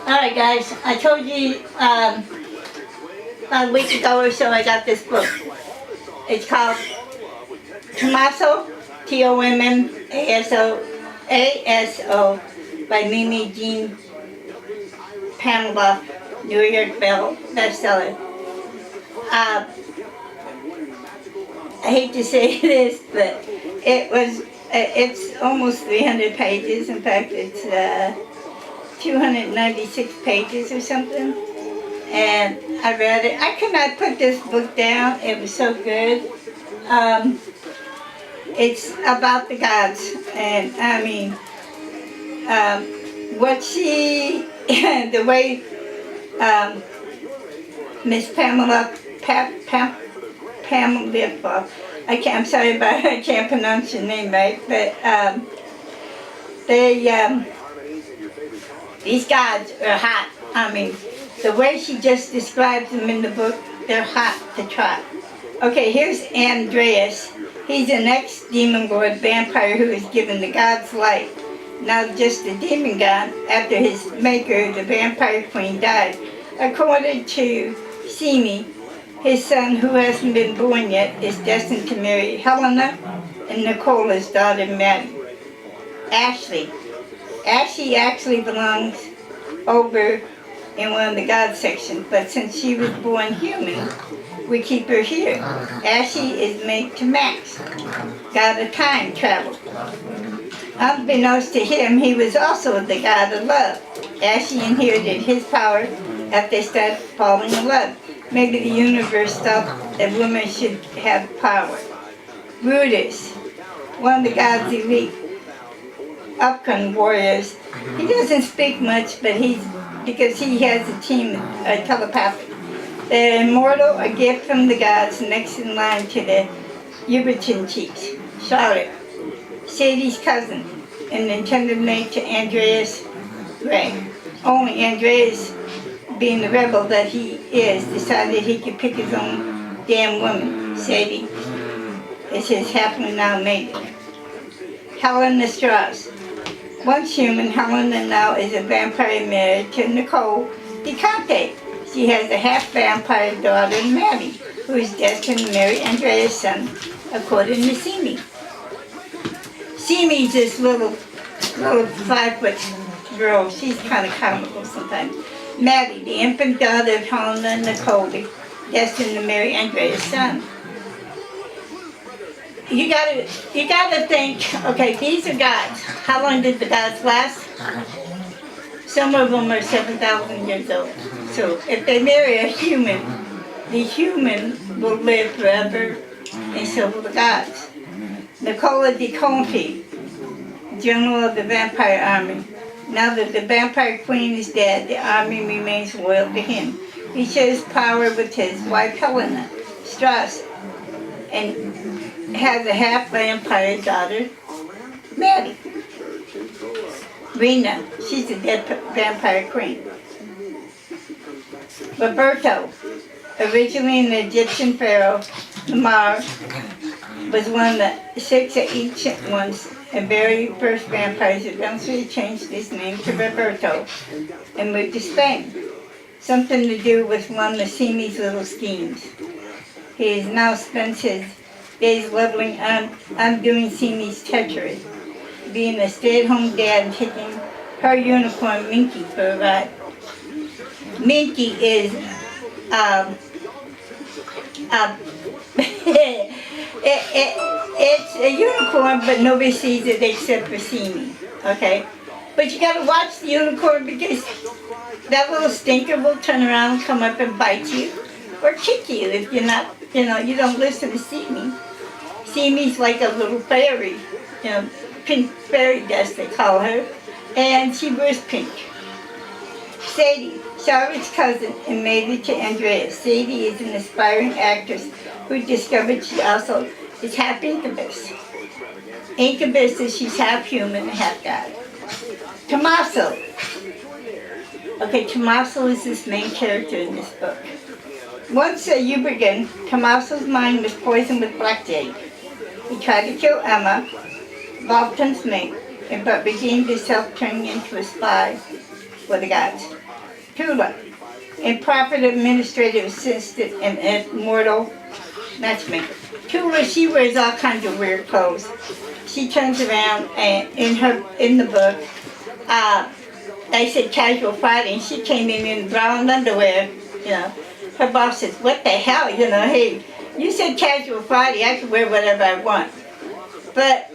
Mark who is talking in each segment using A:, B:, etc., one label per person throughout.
A: Alright guys, I told you about a week ago or so I got this book. It's called TOMMASO, TOMMASO, ASO by Mimi Jean Pamfiloff, New York Bell bestseller. I hate to say this, but it's almost 300 pages. In fact, it's 296 pages or something. And I read it. I could not put this book down. It was so good. It's about the gods. And I mean, what she, the way Miss Pamela Pamfiloff, I'm sorry about I can't pronounce your name right, but these gods are hot. I mean, the way she just describes them in the book, they're hot to try. Okay, here's Andreas. He's an ex-demon lord vampire who is given the god's light. Now just a demon god after his maker, the vampire queen, died. According to Simi, his son, who hasn't been born yet, is destined to marry Helena and Nicola's daughter, Maddie. Ashley actually belongs over in one of the God sections, but since she was born human, we keep her here. Ashley is made to Max, god of time travel. Unbeknownst to him, he was also the god of love. Ashley inherited his power after they started falling in love. Maybe the universe thought that women should have power. Brutus, one of the god's elite upcoming warriors. He doesn't speak much, but because he has a team of telepathic. They're immortal, a gift from the gods, next in line to the Uberton chiefs. Charlotte, Sadie's cousin, and intended mate to Andreas Gray. Only Andreas, being the rebel that he is, decided he could pick his own damn woman. Sadie is his happily now maiden. Helena Strauss. Once human, Helena now is a vampire married to Nicole DeConte. She has a half-vampire daughter, Maddie, who is destined to marry Andreas' son, according to Simi. Simi's this little 5-foot girl. She's kind of comical sometimes. Maddie, the infant daughter of Helena and Nicole, destined to marry Andreas' son. You gotta think, okay, these are gods. How long did the gods last? Some of them are 7,000 years old. So if they marry a human, the human will live forever, and so will the gods. Nicola DeConte, general of the vampire army. Now that the vampire queen is dead, the army remains loyal to him. He shares power with his wife Helena Strauss, and has a half-vampire daughter, Maddie. Rena, she's the dead vampire queen. Roberto, originally an Egyptian pharaoh, Lamar, was one of the 6 ancient ones and very first vampires. Eventually changed his name to Roberto and moved to Spain. Something to do with one of Simi's little schemes. He has now spent his days leveling undoing Simi's treachery, being a stay-at-home dad and taking her unicorn Minky for a ride. Minky is it's a unicorn, but nobody sees it except for Simi. Okay, but you gotta watch the unicorn because that little stinker will turn around, come up and bite you, or kick you if you're not, you don't listen to Simi. Simi's like a little fairy, pink fairy dust they call her, and she wears pink. Sadie, Charlotte's cousin and maiden to Andreas. Sadie is an aspiring actress who discovered she also is half incubus. Incubus is she's half human and half god. Tommaso. Okay, Tommaso is this main character in this book. Once a Uberton, Tommaso's mind was poisoned with blackjack. He tried to kill Emma, Lofton's mate, but redeemed himself, turning into a spy for the gods. Tula, a prophet administrative assistant and immortal matchmaker. Tula, she wears all kinds of weird clothes. She turns around and in the book, they said casual Friday, and she came in brown underwear. You know, her boss says, "What the hell? You know, hey, you said casual Friday. I can wear whatever I want." But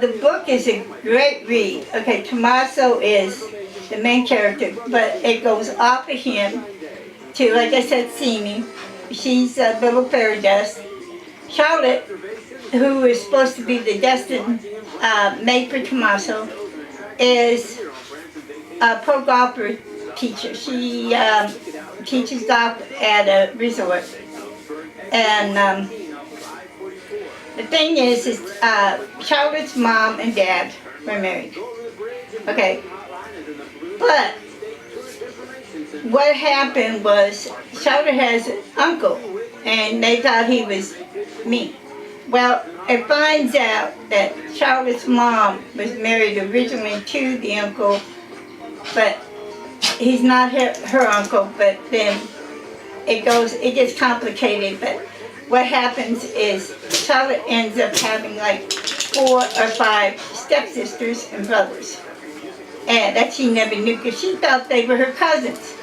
A: the book is a great read. Okay, Tommaso is the main character, but it goes off of him to, like I said, Simi. She's a little fairy dust. Charlotte, who is supposed to be the destined mate for Tommaso, is a pro golfer teacher. She teaches golf at a resort. And the thing is Charlotte's mom and dad were married. Okay. But what happened was Charlotte has an uncle, and they thought he was me. Well, it finds out that Charlotte's mom was married originally to the uncle, but he's not her uncle. But then it gets complicated. But what happens is Charlotte ends up having like 4 or 5 stepsisters and brothers, and that she never knew because she thought they were her cousins,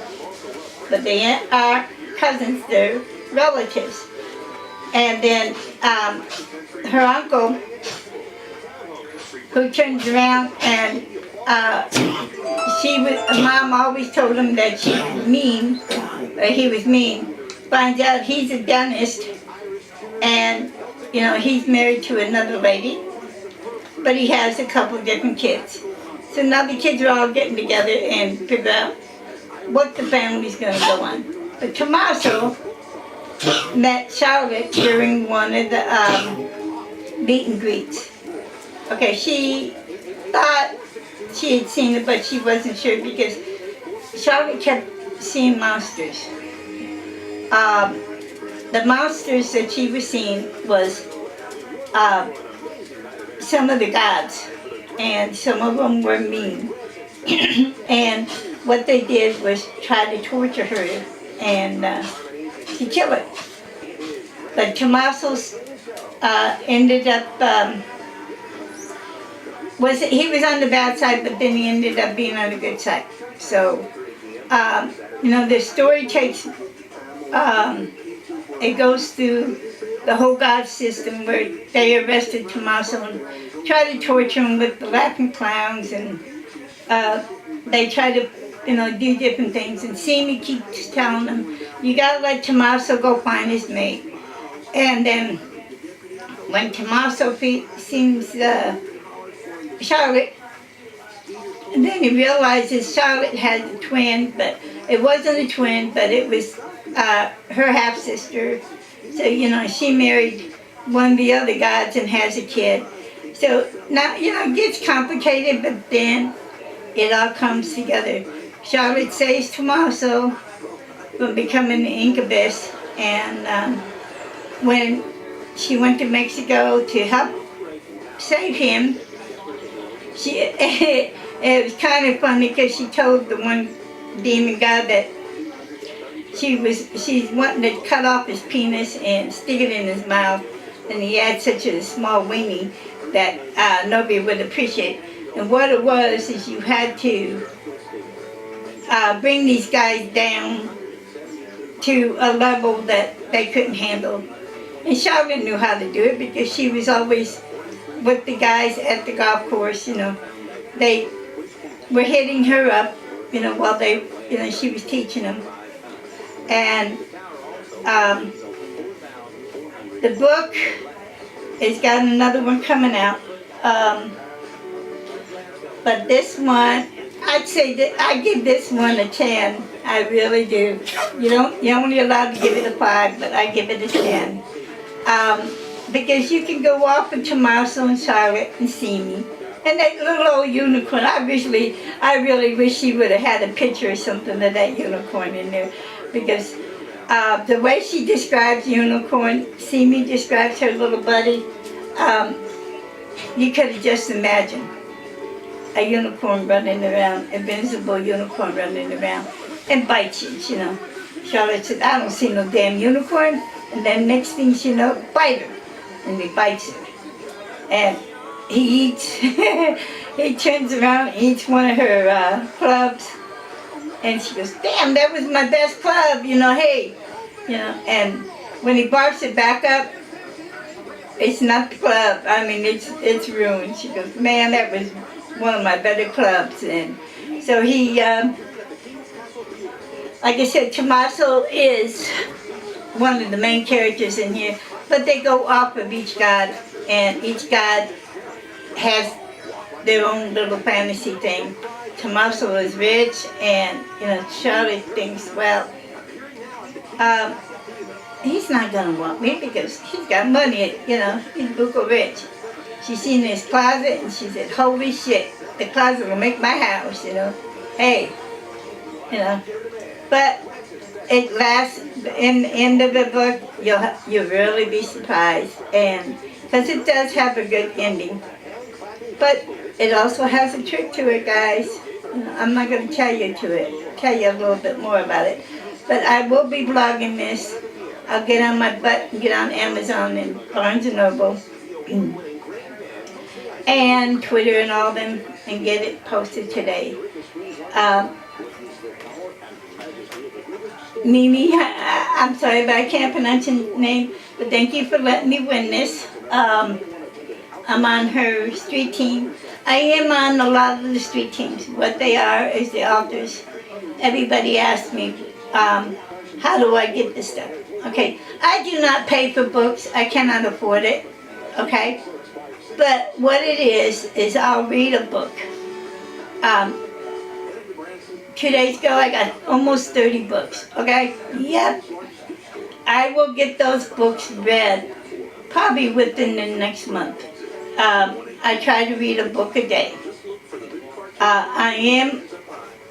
A: but they are cousins. They're relatives. And then her uncle, who turns around and mom always told him that she was mean, he was mean, finds out he's a dentist, and you know, he's married to another lady, but he has a couple different kids. So now the kids are all getting together and figure out what the family's going to go on. But Tommaso met Charlotte during one of the meet and greets. Okay, she thought she had seen it, but she wasn't sure because Charlotte kept seeing monsters. The monsters that she was seeing was some of the gods, and some of them were mean. And what they did was try to torture her and to kill her. But Tommaso ended up, he was on the bad side, but then he ended up being on the good side. So, you know, the story takes, it goes through the whole god system where they arrested Tommaso and tried to torture him with the laughing clowns, and they try to, you know, do different things. And Simi keeps telling them, you gotta let Tommaso go find his mate. And then when Tommaso sees Charlotte, and then he realizes Charlotte had a twin, but it wasn't a twin, but it was her half-sister. So, you know, she married one of the other gods and has a kid. So now, you know, it gets complicated, but then it all comes together. Charlotte saves Tommaso from becoming an incubus, and when she went to Mexico to help save him, it was kind of funny because she told the one demon god that she's wanting to cut off his penis and stick it in his mouth, and he had such a small weenie that nobody would appreciate. And what it was is you had to bring these guys down to a level that they couldn't handle. And Charlotte knew how to do it because she was always with the guys at the golf course. You know, they were hitting her up, you know, while she was teaching them. And the book has got another one coming out. But this one, I'd say that I give this one a 10. I really do. You're only allowed to give it a 5, but I give it a 10. Because you can go off with Tommaso and Charlotte and Simi. And that little old unicorn, I really wish she would have had a picture or something of that unicorn in there. Because the way she describes unicorn, Simi describes her little buddy, you could have just imagined a unicorn running around, invincible unicorn running around. and bites you know. Charlotte said, I don't see no damn unicorn. And then next thing she know, bite her. And he bites her. And he eats, he turns around and eats one of her clubs. And she goes, damn, that was my best club, you know, hey. You know, and when he barfs it back up, it's not the club. I mean, it's ruined. She goes, man, that was one of my better clubs. And so he, like I said, Tommaso is one of the main characters in here. But they go off of each god, and each god has their own little fantasy thing. Tommaso is rich, and you know, Charlotte thinks, well, he's not gonna want me because he's got money, you know, he's buco rich. She's seen his closet and she said, holy shit, the closet will make my house, you know. Hey, you know. But it lasts, in the end of the book, you'll really be surprised, and because it does have a good ending. But it also has a trick to it, guys. You know, I'm not going to tell you a little bit more about it. But I will be vlogging this. I'll get on my butt and get on Amazon and Barnes & Noble and Twitter and all them and get it posted today. Mimi, I'm sorry if I can't pronounce your name, but thank you for letting me win this. I'm on her street team. I am on a lot of the street teams. What they are is the authors. Everybody asks me, how do I get this stuff? Okay, I do not pay for books. I cannot afford it, okay? But what it is I'll read a book. 2 days ago, I got almost 30 books, okay? Yep. I will get those books read probably within the next month. I try to read a book a day. I am,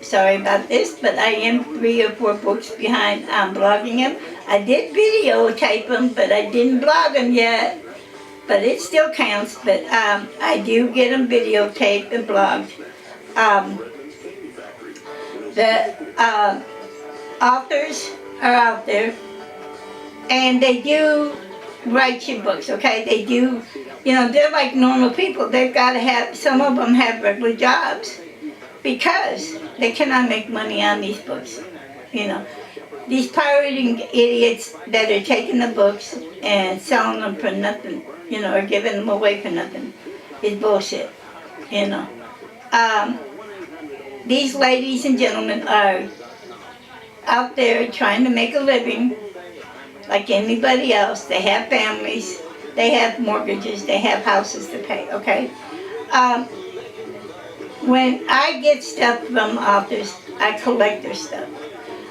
A: sorry about this, but I am 3 or 4 books behind on blogging them. I did videotape them, but I didn't blog them yet. But it still counts, but I do get them videotaped and blogged. The authors are out there, and they do write your books, okay? They do, you know, they're like normal people. They've got to have, some of them have regular jobs because they cannot make money on these books, you know. These pirating idiots that are taking the books and selling them for nothing, you know, or giving them away for nothing is bullshit, you know. These ladies and gentlemen are out there trying to make a living like anybody else. They have families, they have mortgages, they have houses to pay, okay? When I get stuff from authors, I collect their stuff.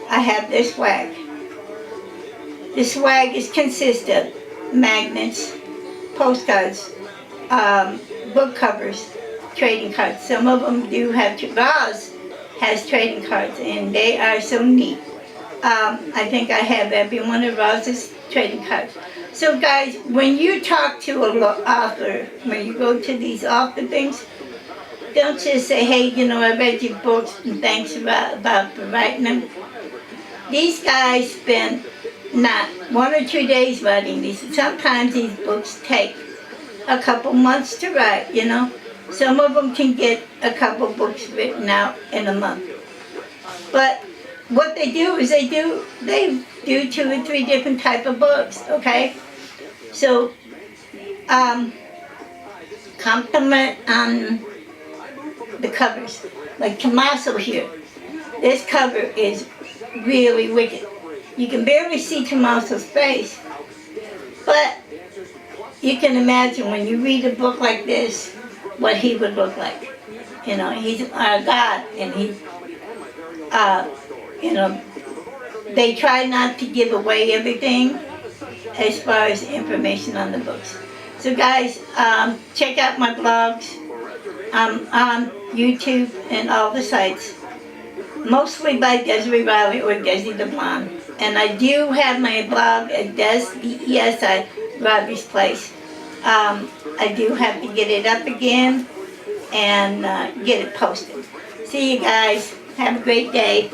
A: I have their swag. The swag consists of magnets, postcards, book covers, trading cards. Some of them do have, Roz has trading cards, and they are so neat. I think I have every one of Roz's trading cards. So guys, when you talk to an author, when you go to these author things, don't just say, hey, you know, I read your books and thanks about for writing them. These guys spend not 1 or 2 days writing these. Sometimes these books take a couple months to write, you know. Some of them can get a couple books written out in a month. But what they do is they do 2 or 3 different type of books, okay? So, compliment on the covers. Like Tommaso here. This cover is really wicked. You can barely see Tommaso's face, but you can imagine when you read a book like this, what he would look like. You know, he's our God, and he, you know, they try not to give away everything as far as information on the books. So guys, check out my blogs. I'm on YouTube and all the sites, mostly by Desiree Riley or Desi the Blonde. And I do have my blog at DESI, Riley's Place. I do have to get it up again and get it posted. See you guys. Have a great day.